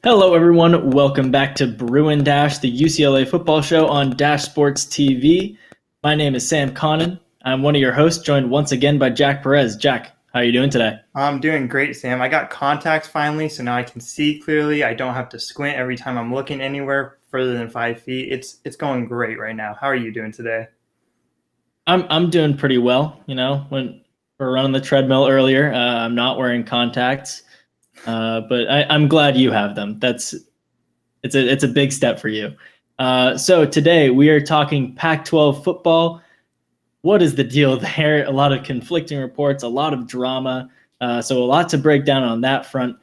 Hello, everyone. Welcome back to Bruin Dash, the UCLA football show on Dash Sports TV. My name is Sam Connon. I'm one of your hosts, joined once again by Jack Perez. Jack, how are you doing today? I'm doing great, Sam. I got contacts finally, so now I can see clearly. I don't have to squint every time I'm looking anywhere further than 5 feet. It's going great right now. How are you doing today? I'm doing pretty well. When we're running the treadmill earlier, I'm not wearing contacts, but I'm glad you have them. It's a big step for you. So today we are talking Pac-12 football. What is the deal there? A lot of conflicting reports, a lot of drama. So a lot to break down on that front.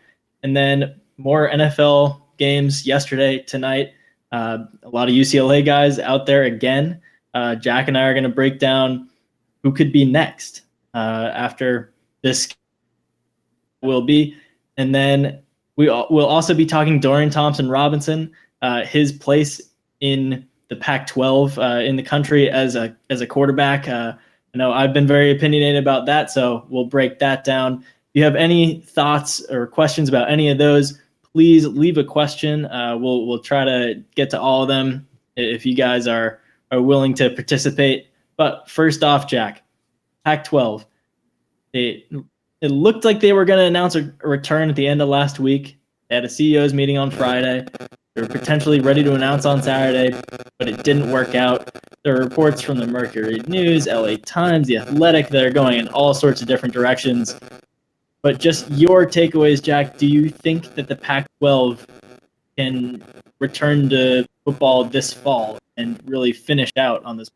And then more NFL games yesterday, tonight. A lot of UCLA guys out there again. Jack and I are going to break down who could be next after this will be. And then we'll also be talking Dorian Thomas Robinson, his place in the Pac-12 in the country as a quarterback. I know I've been very opinionated about that, so we'll break that down. If you have any thoughts or questions about any of those, please leave a question. We'll try to get to all of them if you guys are willing to participate. But first off, Jack, Pac-12. It looked like they were going to announce a return at the end of last week. They had a CEO's meeting on Friday. They were potentially ready to announce on Saturday, but it didn't work out. There are reports from the Mercury News, LA Times, The Athletic that are going in all sorts of different directions. But just your takeaways, Jack, do you think that the Pac-12 can return to football this fall and really finish out on this?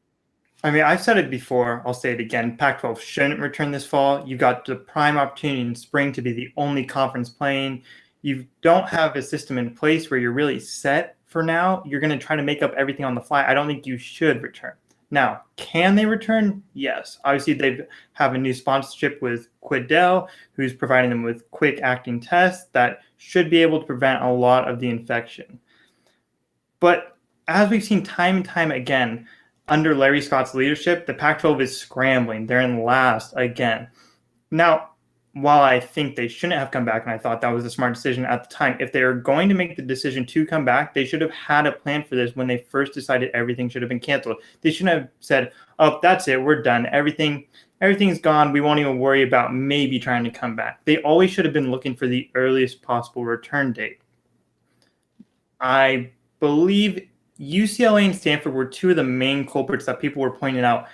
I mean, I've said it before. I'll say it again. Pac-12 shouldn't return this fall. You got the prime opportunity in spring to be the only conference playing. You don't have a system in place where you're really set for now. You're going to try to make up everything on the fly. I don't think you should return. Now, can they return? Yes. Obviously, they have a new sponsorship with Quidel, who's providing them with quick acting tests that should be able to prevent a lot of the infection. But as we've seen time and time again, under Larry Scott's leadership, the Pac-12 is scrambling. They're in last again. Now, while I think they shouldn't have come back, and I thought that was a smart decision at the time, if they are going to make the decision to come back, they should have had a plan for this when they first decided everything should have been canceled. They shouldn't have said, oh, that's it, we're done. Everything's gone. We won't even worry about maybe trying to come back. They always should have been looking for the earliest possible return date. I believe UCLA and Stanford were two of the main culprits that people were pointing out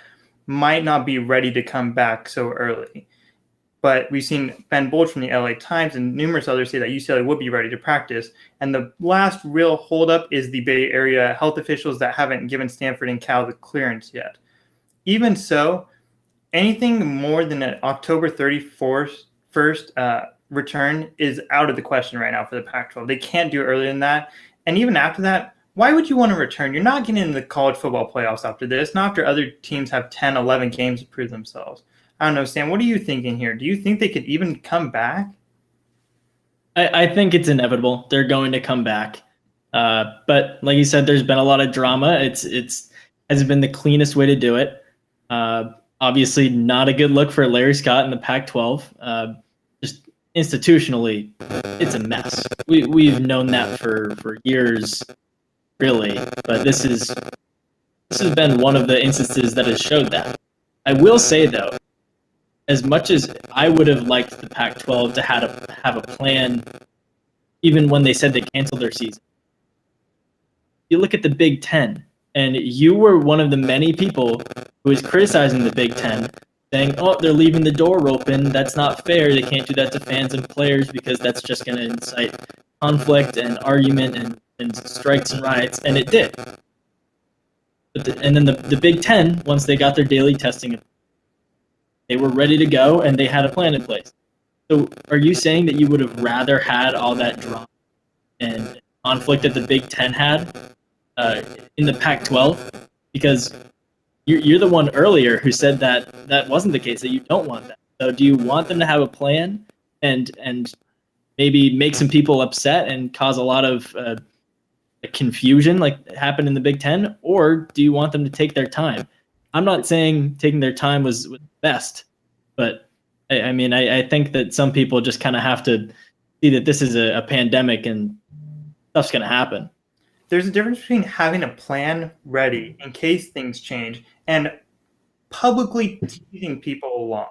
might not be ready to come back so early. But we've seen Ben Bolch from the LA Times and numerous others say that UCLA would be ready to practice. And the last real holdup is the Bay Area health officials that haven't given Stanford and Cal the clearance yet. Even so, anything more than an October 31st return is out of the question right now for the Pac-12. They can't do it earlier than that. And even after that, why would you want to return? You're not getting into the college football playoffs after this, not after other teams have 10, 11 games to prove themselves. I don't know, Sam, what are you thinking here? Do you think they could even come back? I think it's inevitable. They're going to come back. But like you said, there's been a lot of drama. It hasn't been the cleanest way to do it. Obviously, not a good look for Larry Scott in the Pac-12. Just institutionally, it's a mess. We've known that for years, really. But this has been one of the instances that has showed that. I will say, though, as much as I would have liked the Pac-12 to have a plan, even when they said they canceled their season, you look at the Big Ten, and you were one of the many people who was criticizing the Big Ten, saying, oh, they're leaving the door open. That's not fair. They can't do that to fans and players because that's just going to incite conflict and argument and strikes and riots, and it did. And then the Big Ten, once they got their daily testing, they were ready to go, and they had a plan in place. So are you saying that you would have rather had all that drama and conflict that the Big Ten had in the Pac-12? Because you're the one earlier who said that wasn't the case, that you don't want that. So do you want them to have a plan and maybe make some people upset and cause a lot of confusion like happened in the Big Ten? Or do you want them to take their time? I'm not saying taking their time was best, but I think that some people just kind of have to see that this is a pandemic and stuff's going to happen. There's a difference between having a plan ready in case things change and publicly teasing people along.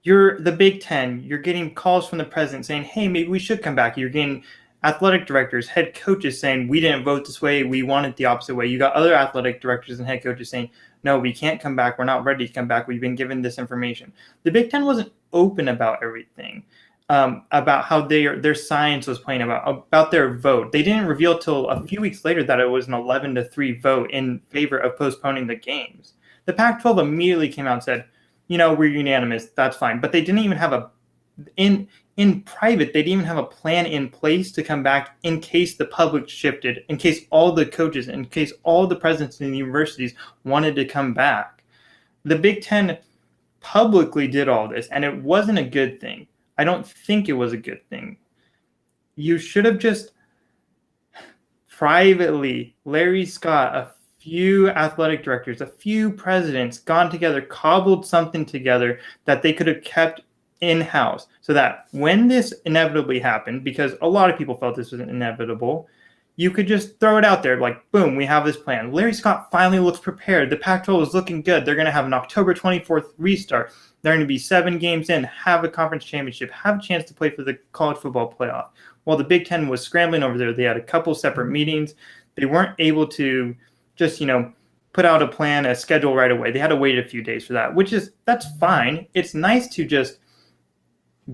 You're the Big Ten. You're getting calls from the president saying, hey, maybe we should come back. You're getting athletic directors, head coaches saying, we didn't vote this way. We want it the opposite way. You got other athletic directors and head coaches saying, no, we can't come back. We're not ready to come back. We've been given this information. The Big Ten wasn't open about everything, about how their science was playing, about their vote. They didn't reveal till a few weeks later that it was an 11-3 vote in favor of postponing the games. The Pac-12 immediately came out and said, we're unanimous. That's fine. But they didn't even have in private, they didn't even have a plan in place to come back in case the public shifted, in case all the coaches, in case all the presidents in the universities wanted to come back. The Big Ten publicly did all this, and it wasn't a good thing. I don't think it was a good thing. You should have just privately, Larry Scott, a few athletic directors, a few presidents gone together, cobbled something together that they could have kept in-house so that when this inevitably happened, because a lot of people felt this was inevitable, you could just throw it out there like, boom, we have this plan. Larry Scott finally looks prepared. The Pac-12 is looking good. They're going to have an October 24th restart. They're going to be 7 games in, have a conference championship, have a chance to play for the college football playoff. While the Big Ten was scrambling over there, they had a couple separate meetings. They weren't able to just, put out a plan, a schedule right away. They had to wait a few days for that, that's fine. It's nice to just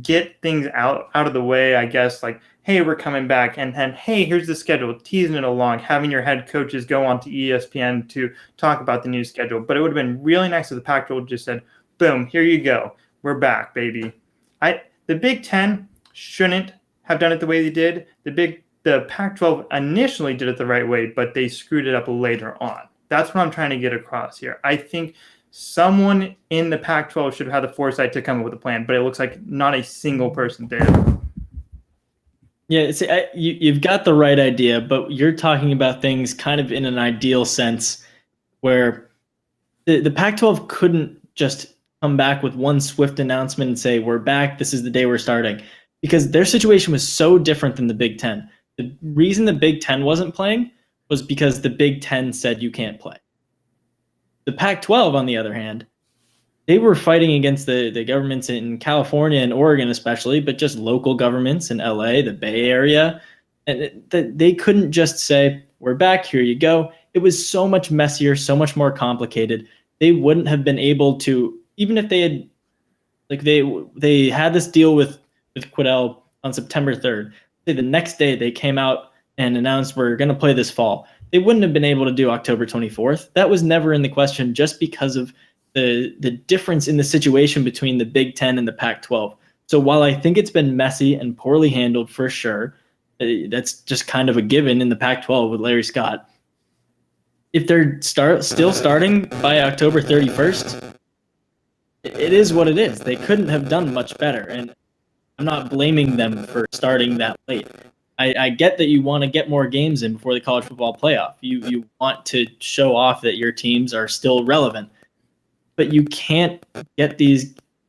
get things out of the way, I guess, like, hey, we're coming back, and hey, here's the schedule, teasing it along, having your head coaches go on to ESPN to talk about the new schedule. But it would have been really nice if the Pac-12 just said, boom, here you go. We're back, baby. The Big Ten shouldn't have done it the way they did. The Pac-12 initially did it the right way, but they screwed it up later on. That's what I'm trying to get across here. I think someone in the Pac-12 should have had the foresight to come up with a plan, but it looks like not a single person did. Yeah, you've got the right idea, but you're talking about things kind of in an ideal sense where the Pac-12 couldn't just come back with one swift announcement and say, we're back, this is the day we're starting, because their situation was so different than the Big Ten. The reason the Big Ten wasn't playing was because the Big Ten said you can't play. The Pac-12, on the other hand, they were fighting against the governments in California and Oregon especially, but just local governments in LA, the Bay Area. And they couldn't just say, we're back, here you go. It was so much messier, so much more complicated. They wouldn't have been able to, even if they had, they had this deal with Quiddell on September 3rd. The next day they came out and announced we're going to play this fall. They wouldn't have been able to do October 24th. That was never in the question just because of the difference in the situation between the Big Ten and the Pac-12. So while I think it's been messy and poorly handled for sure, that's just kind of a given in the Pac-12 with Larry Scott. If they're still starting by October 31st, it is what it is. They couldn't have done much better, and I'm not blaming them for starting that late. I get that you want to get more games in before the college football playoff. You want to show off that your teams are still relevant. But you can't get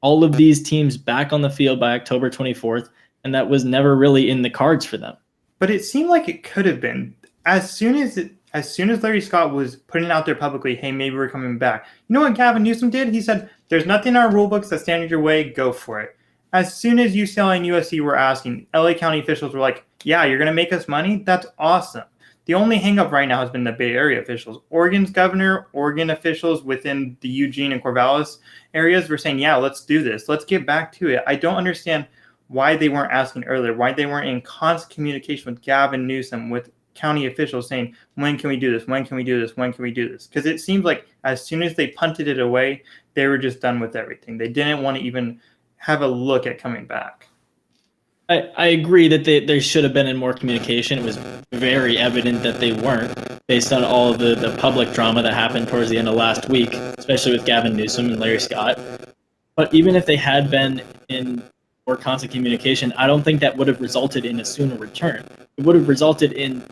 all of these teams back on the field by October 24th, and that was never really in the cards for them. But it seemed like it could have been. As soon as Larry Scott was putting out there publicly, hey, maybe we're coming back. You know what Gavin Newsom did? He said, there's nothing in our rule books that stand in your way, go for it. As soon as UCLA and USC were asking, LA County officials were like, yeah, you're going to make us money? That's awesome. The only hangup right now has been the Bay Area officials. Oregon's governor, Oregon officials within the Eugene and Corvallis areas were saying, yeah, let's do this. Let's get back to it. I don't understand why they weren't asking earlier, why they weren't in constant communication with Gavin Newsom, with county officials saying, when can we do this? When can we do this? When can we do this? Because it seems like as soon as they punted it away, they were just done with everything. They didn't want to even have a look at coming back. I agree that there should have been in more communication. It was very evident that they weren't, based on all of the public drama that happened towards the end of last week, especially with Gavin Newsom and Larry Scott. But even if they had been in more constant communication, I don't think that would have resulted in a sooner return. It would have resulted in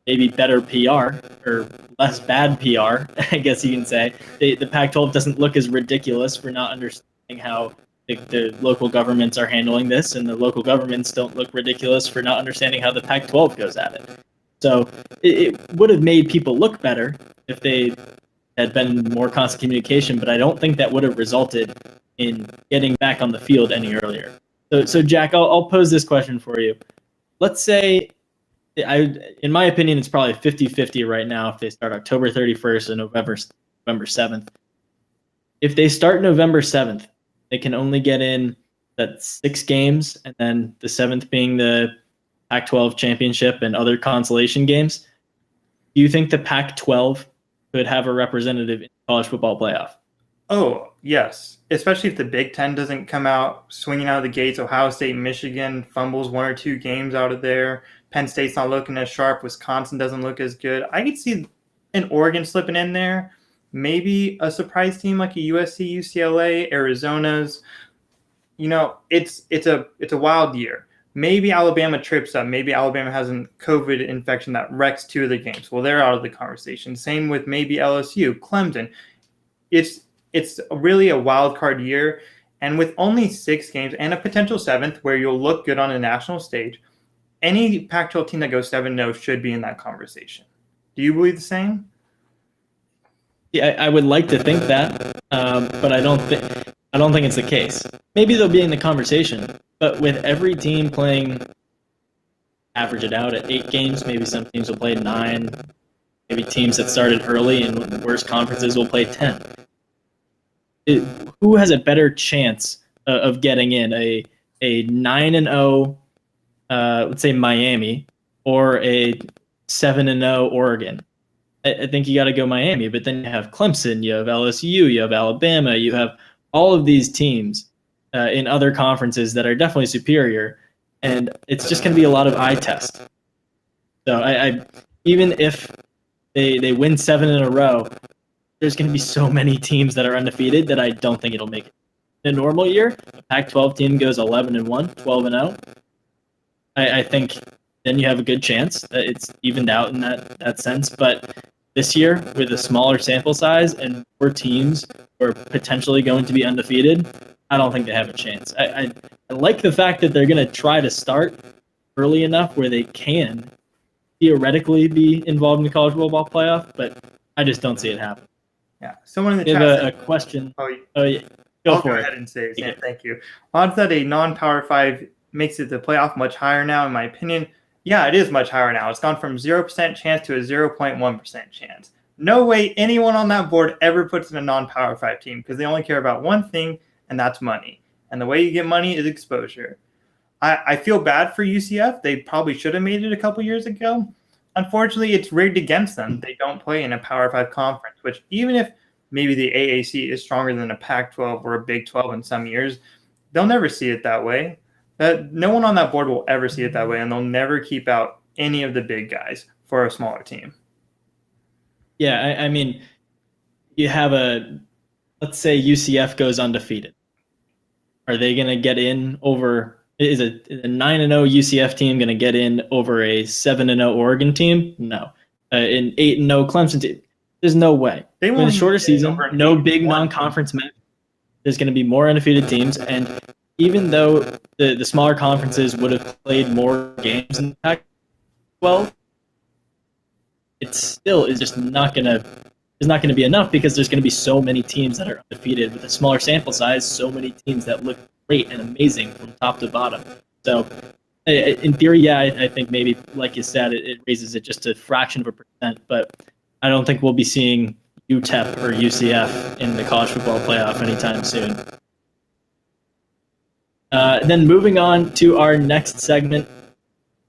maybe better PR or less bad PR, I guess you can say. The Pac-12 doesn't look as ridiculous for not understanding how the local governments are handling this, and the local governments don't look ridiculous for not understanding how the Pac-12 goes at it. So it would have made people look better if they had been more constant communication, but I don't think that would have resulted in getting back on the field any earlier. So Jack, I'll pose this question for you. Let's say, in my opinion, it's probably 50-50 right now if they start October 31st and November 7th. If they start November 7th, they can only get in that 6 games, and then the 7th being the Pac-12 championship and other consolation games. Do you think the Pac-12 could have a representative in the college football playoff? Oh, yes. Especially if the Big Ten doesn't come out swinging out of the gates. Ohio State, Michigan fumbles 1 or 2 games out of there. Penn State's not looking as sharp. Wisconsin doesn't look as good. I could see an Oregon slipping in there. Maybe a surprise team like a USC, UCLA, Arizona's. It's a wild year. Maybe Alabama trips up. Maybe Alabama has a COVID infection that wrecks 2 of the games. Well, they're out of the conversation. Same with maybe LSU, Clemson. It's really a wild card year, and with only 6 games and a potential 7th where you'll look good on a national stage, any Pac-12 team that goes 7-0 should be in that conversation. Do you believe the same? Yeah, I would like to think that, but I don't think it's the case. Maybe they'll be in the conversation, but with every team playing, average it out at 8 games, maybe some teams will play 9. Maybe teams that started early and worse conferences will play 10. Who has a better chance of getting in, a 9-0, let's say Miami, or a 7-0 Oregon? I think you got to go Miami, but then you have Clemson, you have LSU, you have Alabama, you have all of these teams in other conferences that are definitely superior, and it's just going to be a lot of eye test. So I even if they win 7 in a row, there's going to be so many teams that are undefeated that I don't think it'll make it. In a normal year, a Pac-12 team goes 11-1, 12-0. I think then you have a good chance that it's evened out in that sense. But this year, with a smaller sample size and 4 teams who are potentially going to be undefeated, I don't think they have a chance. I like the fact that they're going to try to start early enough where they can theoretically be involved in the college football playoff, but I just don't see it happen. Yeah. Someone in the We chat have said, a question. Oh, yeah. I'll Go go for ahead it. and say, Sam, thank you. Odds that a non-Power 5 makes it to the playoff much higher now, in my opinion. Yeah, it is much higher now. It's gone from 0% chance to a 0.1% chance. No way anyone on that board ever puts in a non-Power 5 team because they only care about one thing, and that's money. And the way you get money is exposure. I feel bad for UCF. They probably should have made it a couple years ago. Unfortunately, it's rigged against them. They don't play in a Power 5 conference, which even if maybe the AAC is stronger than a Pac-12 or a Big 12 in some years, they'll never see it that way. No one on that board will ever see it that way, and they'll never keep out any of the big guys for a smaller team. Yeah, I mean, you have let's say UCF goes undefeated. Are they going to get in over, is a 9-0 UCF team going to get in over a 7-0 Oregon team? No. An 8-0 Clemson team? There's no way. With a shorter season, no big non-conference match. There's going to be more undefeated teams, and even though the smaller conferences would have played more games in the Pac-12, it still is just not going to be enough because there's going to be so many teams that are undefeated with a smaller sample size, so many teams that look great and amazing from top to bottom. So in theory, yeah, I think maybe, like you said, it raises it just a fraction of a percent, but I don't think we'll be seeing UTEP or UCF in the college football playoff anytime soon. Then moving on to our next segment,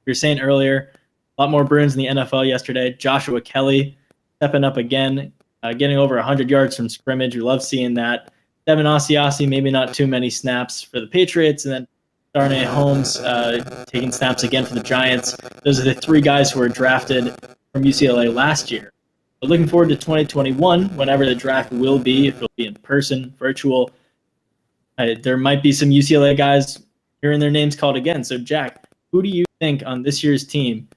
we were saying earlier, a lot more Bruins in the NFL yesterday. Joshua Kelly stepping up again, getting over 100 yards from scrimmage. We love seeing that. Devin Asiasi, maybe not too many snaps for the Patriots, and then Darnay Holmes taking snaps again for the Giants. Those are the 3 guys who were drafted from UCLA last year. But looking forward to 2021, whenever the draft will be, if it'll be in person, virtual. There might be some UCLA guys hearing their names called again. So, Jack, who do you think on this year's team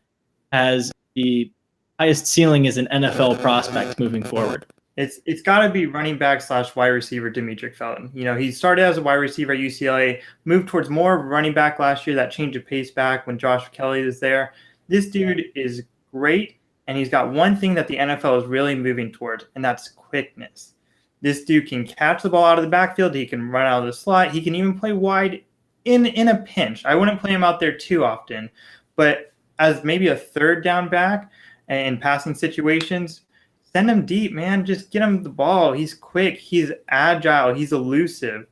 has the highest ceiling as an NFL prospect moving forward? It's got to be running back / wide receiver Demetric Felton. He started as a wide receiver at UCLA, moved towards more running back last year. That change of pace back when Josh Kelly is there. This dude is great, and he's got one thing that the NFL is really moving towards, and that's quickness. This dude can catch the ball out of the backfield. He can run out of the slot. He can even play wide in a pinch. I wouldn't play him out there too often, but as maybe a third down back in passing situations, send him deep, man. Just get him the ball. He's quick. He's agile. He's elusive.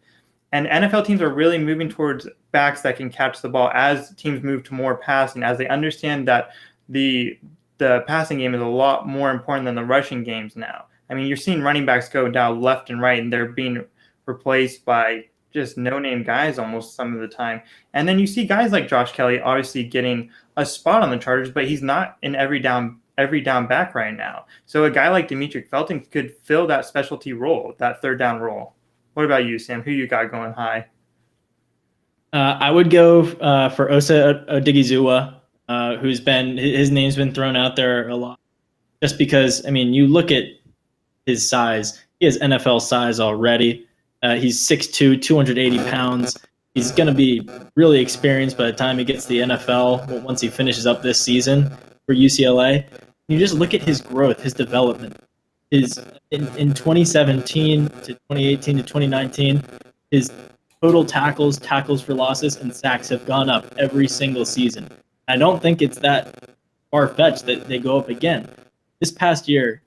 And NFL teams are really moving towards backs that can catch the ball as teams move to more passing, as they understand that the passing game is a lot more important than the rushing games now. I mean, you're seeing running backs go down left and right, and they're being replaced by just no-name guys almost some of the time. And then you see guys like Josh Kelly obviously getting a spot on the Chargers, but he's not in every down back right now. So a guy like Demetric Felton could fill that specialty role, that third down role. What about you, Sam? Who you got going high? I would go for Osa Odigizua, his name's been thrown out there a lot, just because, I mean, you look at his size. He has NFL size already. He's 6'2", 280 pounds. He's going to be really experienced by the time he gets to the NFL, once he finishes up this season for UCLA. You just look at his growth, his development. In 2017 to 2018 to 2019, his total tackles for losses, and sacks have gone up every single season. I don't think it's that far-fetched that they go up again. This past year,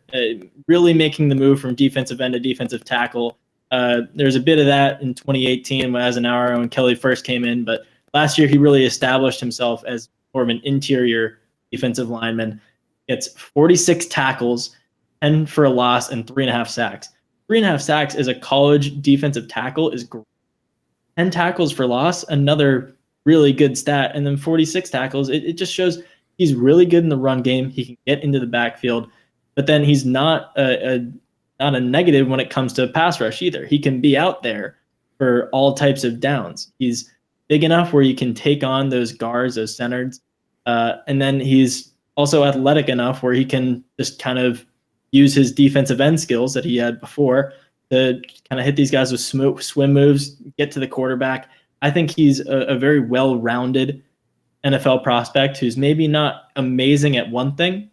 really making the move from defensive end to defensive tackle. There's a bit of that in 2018 when Azenaro and Kelly first came in, but last year he really established himself as more of an interior defensive lineman. Gets 46 tackles, 10 for a loss, and 3.5 sacks. 3.5 sacks as a college defensive tackle is great. 10 tackles for loss, another really good stat. And then 46 tackles, it just shows he's really good in the run game. He can get into the backfield, but then he's not a negative when it comes to pass rush either. He can be out there for all types of downs. He's big enough where you can take on those guards, those centers, and then he's also athletic enough where he can just kind of use his defensive end skills that he had before to kind of hit these guys with swim moves, get to the quarterback. I think he's a very well-rounded NFL prospect who's maybe not amazing at one thing,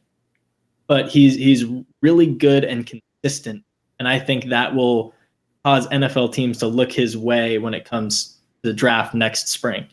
but he's really good and consistent. And I think that will cause NFL teams to look his way when it comes to the draft next spring.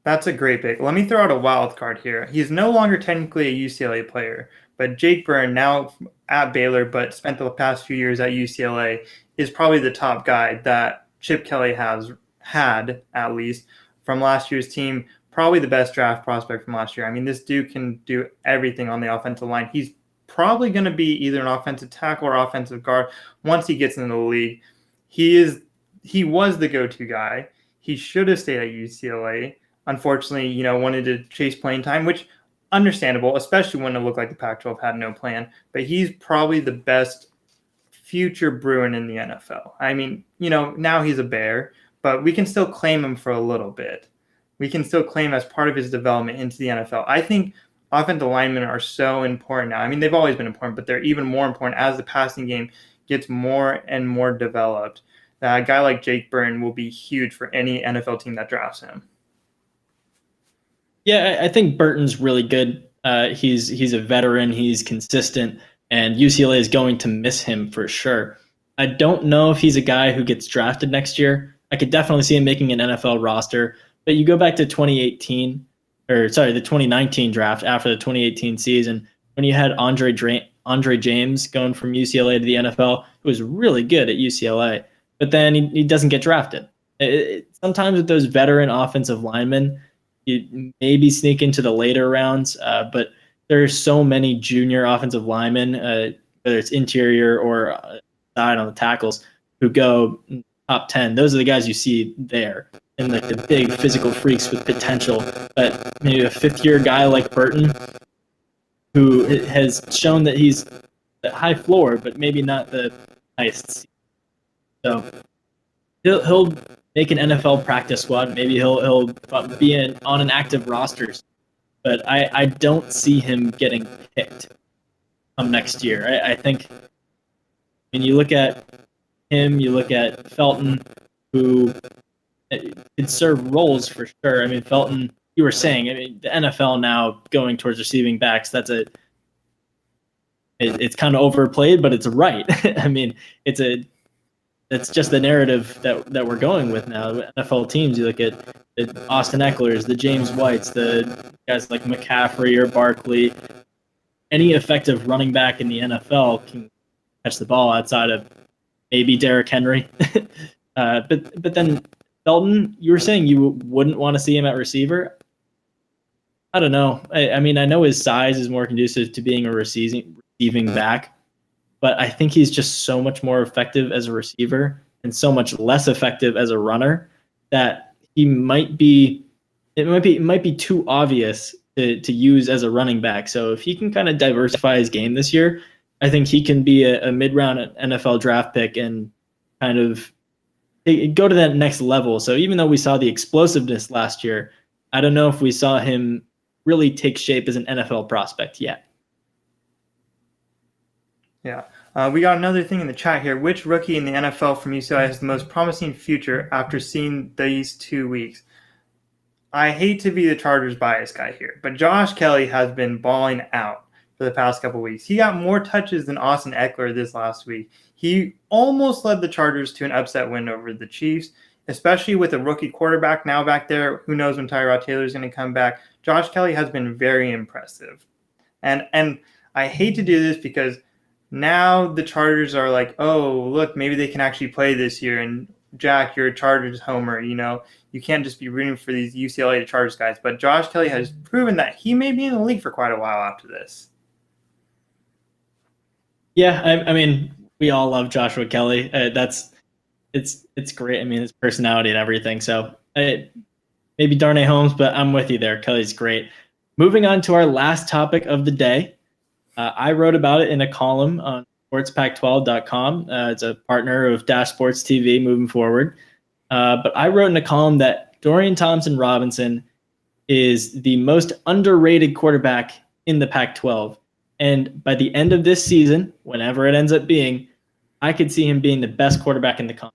That's a great pick. Let me throw out a wild card here. He's no longer technically a UCLA player, but Jake Byrne, now at Baylor, but spent the past few years at UCLA, is probably the top guy that Chip Kelly has had, at least, from last year's team. Probably the best draft prospect from last year. I mean, this dude can do everything on the offensive line. He's probably going to be either an offensive tackle or offensive guard once he gets into the league. He was the go-to guy. He should have stayed at UCLA. Unfortunately, wanted to chase playing time, which understandable, especially when it looked like the Pac-12 had no plan. But he's probably the best future Bruin in the NFL. I mean, now he's a Bear, but we can still claim him for a little bit. We can still claim as part of his development into the NFL. I think offensive linemen are so important now. I mean, they've always been important, but they're even more important as the passing game gets more and more developed. A guy like Jake Byrne will be huge for any NFL team that drafts him. Yeah, I think Burton's really good. He's a veteran. He's consistent, and UCLA is going to miss him for sure. I don't know if he's a guy who gets drafted next year. I could definitely see him making an NFL roster, but you go back to the 2019 draft after the 2018 season when you had Andre James going from UCLA to the NFL, who was really good at UCLA, but then he doesn't get drafted. Sometimes with those veteran offensive linemen, you maybe sneak into the later rounds, but there are so many junior offensive linemen, whether it's interior or side on the tackles, who go top 10. Those are the guys you see there, and like the big physical freaks with potential. But maybe a fifth-year guy like Burton, who has shown that he's the high floor, but maybe not the highest. So he'll make an NFL practice squad. Maybe he'll be on an active roster. But I don't see him getting picked come next year. I think mean, you look at him, you look at Felton, who could serve roles for sure. I mean, Felton, you were saying, I mean, the NFL now going towards receiving backs, it's kind of overplayed, but it's right. I mean, it's just the narrative that we're going with now. NFL teams, you look at the Austin Ecklers, the James Whites, the guys like McCaffrey or Barkley. Any effective running back in the NFL can catch the ball outside of maybe Derrick Henry. But then Felton, you were saying you wouldn't want to see him at receiver. I don't know. I mean, I know his size is more conducive to being a receiving back, but I think he's just so much more effective as a receiver and so much less effective as a runner that it might be too obvious to use as a running back. So if he can kind of diversify his game this year, I think he can be a mid-round NFL draft pick and kind of go to that next level. So even though we saw the explosiveness last year, I don't know if we saw him really take shape as an NFL prospect yet. Yeah. We got another thing in the chat here. Which rookie in the NFL from UCLA has the most promising future after seeing these 2 weeks? I hate to be the Chargers bias guy here, but Josh Kelly has been balling out for the past couple of weeks. He got more touches than Austin Eckler this last week. He almost led the Chargers to an upset win over the Chiefs, especially with a rookie quarterback now back there. Who knows when Tyrod Taylor is going to come back? Josh Kelly has been very impressive. And I hate to do this because now the Chargers are like, oh, look, maybe they can actually play this year. And Jack, you're a Chargers homer, you can't just be rooting for these UCLA Chargers guys. But Josh Kelly has proven that he may be in the league for quite a while after this. Yeah, I mean, we all love Joshua Kelly. It's great. I mean, his personality and everything. So maybe Darnay Holmes, but I'm with you there. Kelly's great. Moving on to our last topic of the day. I wrote about it in a column on sportspac12.com. It's a partner of Dash Sports TV moving forward. But I wrote in a column that Dorian Thompson-Robinson is the most underrated quarterback in the Pac-12. And by the end of this season, whenever it ends up being, I could see him being the best quarterback in the conference.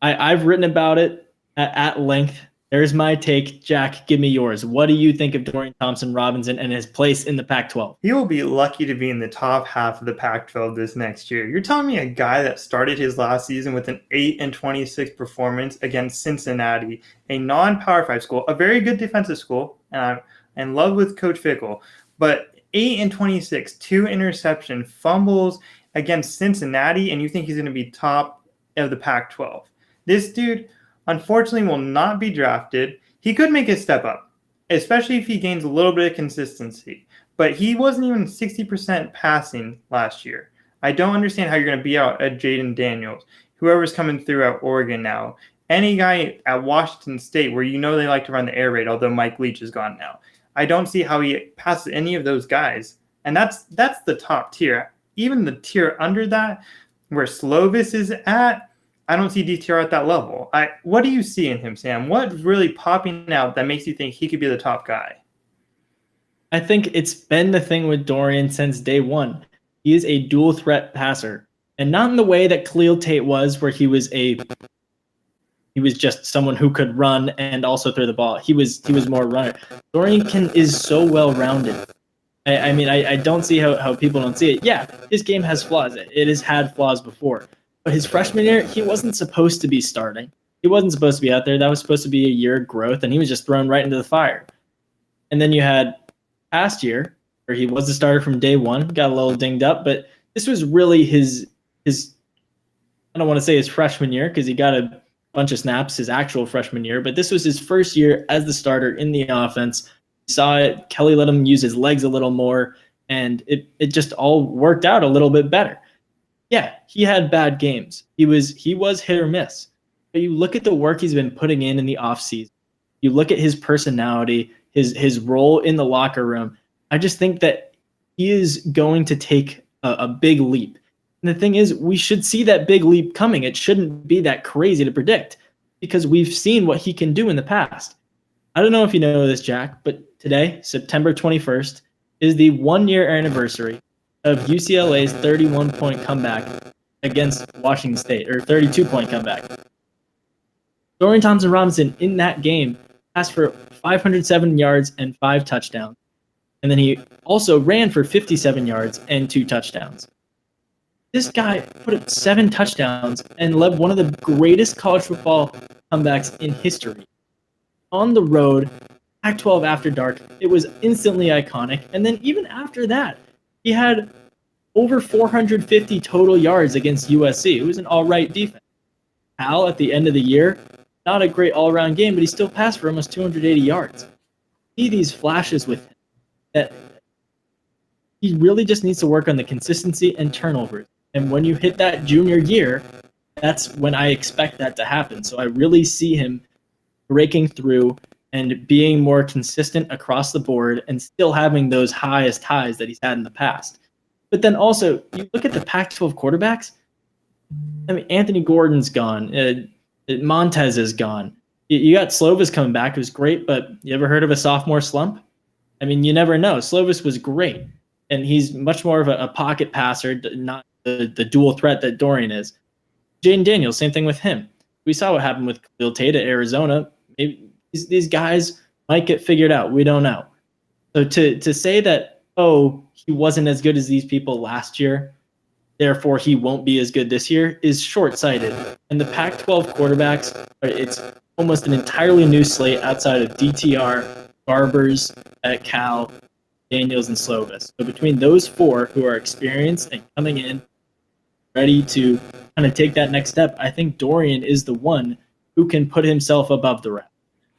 I've written about it at length. There's my take. Jack, give me yours. What do you think of Dorian Thompson-Robinson and his place in the Pac-12? He will be lucky to be in the top half of the Pac-12 this next year. You're telling me a guy that started his last season with an 8-26 performance against Cincinnati, a non-Power 5 school, a very good defensive school, and I'm in love with Coach Fickell, but 8-26, 2 interception fumbles against Cincinnati, and you think he's going to be top of the Pac-12. This dude, unfortunately, will not be drafted. He could make a step up, especially if he gains a little bit of consistency. But he wasn't even 60% passing last year. I don't understand how you're going to be out at Jaden Daniels, whoever's coming through at Oregon now. Any guy at Washington State where they like to run the air raid, although Mike Leach is gone now. I don't see how he passes any of those guys. And that's the top tier. Even the tier under that, where Slovis is at, I don't see DTR at that level. What do you see in him, Sam? What's really popping out that makes you think he could be the top guy? I think it's been the thing with Dorian since day one. He is a dual threat passer. And not in the way that Khalil Tate was, where he was just someone who could run and also throw the ball. He was more runner. Dorian is so well-rounded. I mean, I don't see how people don't see it. Yeah, his game has flaws. It has had flaws before. But his freshman year, he wasn't supposed to be starting. He wasn't supposed to be out there. That was supposed to be a year of growth, and he was just thrown right into the fire. And then you had past year, where he was the starter from day one, got a little dinged up, but this was really his I don't want to say his freshman year because he got a bunch of snaps his actual freshman year, but this was his first year as the starter in the offense. You saw it. Kelly let him use his legs a little more, and it just all worked out a little bit better. Yeah, he had bad games. He was hit or miss. But you look at the work he's been putting in the offseason. You look at his personality, his role in the locker room. I just think that he is going to take a big leap. And the thing is, we should see that big leap coming. It shouldn't be that crazy to predict because we've seen what he can do in the past. I don't know if you know this, Jack, but today, September 21st, is the 1-year anniversary of UCLA's 31-point comeback against Washington State, or 32-point comeback. Dorian Thompson Robinson in that game passed for 507 yards and 5 touchdowns. And then he also ran for 57 yards and 2 touchdowns. This guy put up 7 touchdowns and led one of the greatest college football comebacks in history. On the road, Pac-12 after dark, it was instantly iconic. And then even after that, he had over 450 total yards against USC. It was an all-right defense. Cal, at the end of the year, not a great all-around game, but he still passed for almost 280 yards. See these flashes with him that he really just needs to work on the consistency and turnovers. And when you hit that junior year, that's when I expect that to happen. So I really see him breaking through and being more consistent across the board and still having those highest highs that he's had in the past. But then also, you look at the Pac-12 quarterbacks. I mean, Anthony Gordon's gone. Montez is gone. You got Slovis coming back, who's great, but you ever heard of a sophomore slump? I mean, you never know. Slovis was great, and he's much more of a pocket passer, not the dual threat that Dorian is. Jaden Daniels, same thing with him. We saw what happened with Khalil Tate at Arizona. Maybe these guys might get figured out. We don't know. So to say that, he wasn't as good as these people last year, therefore he won't be as good this year, is short-sighted. And the Pac-12 quarterbacks, it's almost an entirely new slate outside of DTR, Garbers at Cal, Daniels, and Slovis. So between those 4 who are experienced and coming in ready to kind of take that next step, I think Dorian is the one who can put himself above the rest.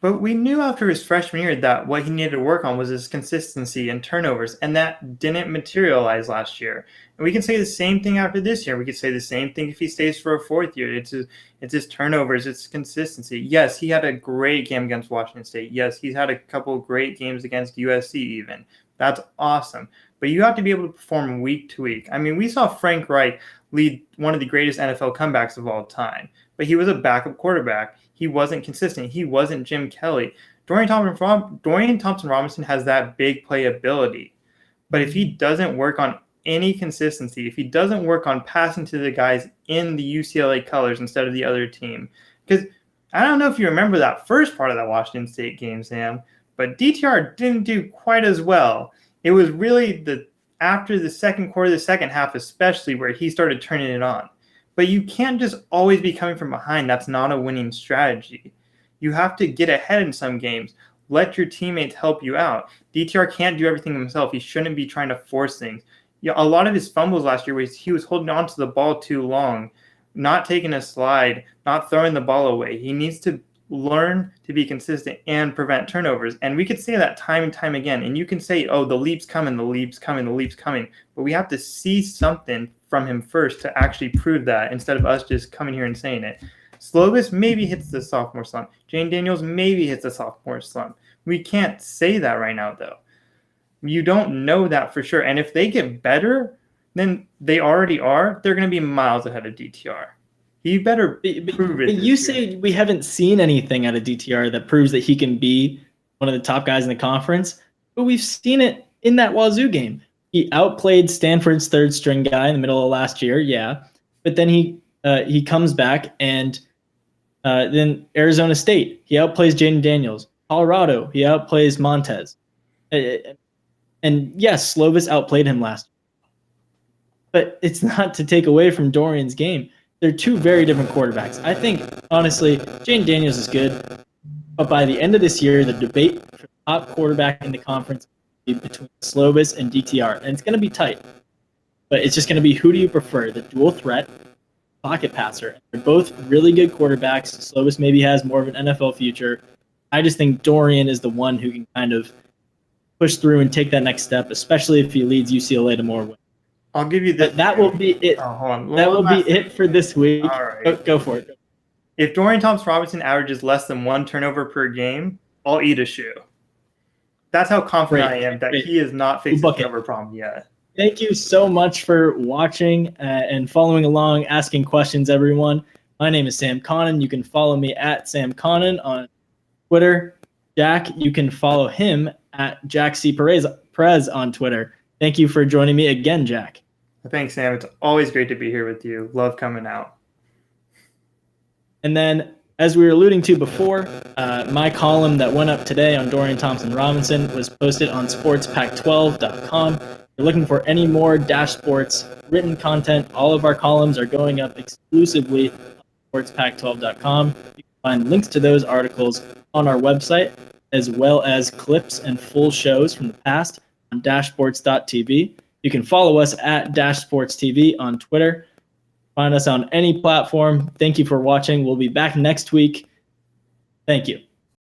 But we knew after his freshman year that what he needed to work on was his consistency and turnovers, and that didn't materialize last year. And we can say the same thing after this year. We could say the same thing if he stays for a 4th year. It's his turnovers, it's consistency. Yes, he had a great game against Washington State. Yes, he's had a couple of great games against USC even. That's awesome. But you have to be able to perform week to week. I mean, we saw Frank Reich lead one of the greatest NFL comebacks of all time, but he was a backup quarterback. He wasn't consistent. He wasn't Jim Kelly. Dorian Thompson Robinson has that big play ability. But if he doesn't work on any consistency, if he doesn't work on passing to the guys in the UCLA colors instead of the other team, because I don't know if you remember that first part of that Washington State game, Sam, but DTR didn't do quite as well. It was really after the second quarter, the second half especially, where he started turning it on. But you can't just always be coming from behind. That's not a winning strategy. You have to get ahead in some games. Let your teammates help you out. DTR can't do everything himself. He shouldn't be trying to force things. A lot of his fumbles last year was he was holding on to the ball too long, not taking a slide, not throwing the ball away. He needs to learn to be consistent and prevent turnovers. And we could say that time and time again. And you can say, the leap's coming, the leap's coming, the leap's coming. But we have to see something from him first to actually prove that instead of us just coming here and saying it. Slovis maybe hits the sophomore slump. Jane Daniels maybe hits the sophomore slump. We can't say that right now, though. You don't know that for sure. And if they get better than they already are, they're going to be miles ahead of DTR. He better prove it. But you say we haven't seen anything out of DTR that proves that he can be one of the top guys in the conference, but we've seen it in that Wazoo game. He outplayed Stanford's third string guy in the middle of last year, yeah. But then he comes back, and then Arizona State, he outplays Jaden Daniels. Colorado, he outplays Montez. And yes, Slovis outplayed him last year. But it's not to take away from Dorian's game. They're 2 very different quarterbacks. I think, honestly, Jaden Daniels is good. But by the end of this year, the debate for the top quarterback in the conference will be between Slovis and DTR. And it's going to be tight. But it's just going to be, who do you prefer, the dual threat, pocket passer? They're both really good quarterbacks. Slovis maybe has more of an NFL future. I just think Dorian is the one who can kind of push through and take that next step, especially if he leads UCLA to more wins. I'll give you this. That will be it. That will be it for this week. All right. Go for it. If Dorian Thompson Robinson averages less than 1 turnover per game, I'll eat a shoe. That's how confident I am that he is not fixing the turnover problem yet. Thank you so much for watching and following along, asking questions, everyone. My name is Sam Connon. You can follow me at Sam Connon on Twitter. Jack, you can follow him at Jack C. Perez on Twitter. Thank you for joining me again, Jack. Thanks, Sam. It's always great to be here with you. Love coming out. And then, as we were alluding to before, my column that went up today on Dorian Thomas and Robinson was posted on sportspac12.com. If you're looking for any more Dash Sports written content, all of our columns are going up exclusively on sportspac12.com. You can find links to those articles on our website, as well as clips and full shows from the past on dashsports.tv. You can follow us at dashsportstv on Twitter. Find us on any platform. Thank you for watching. We'll be back next week. Thank you.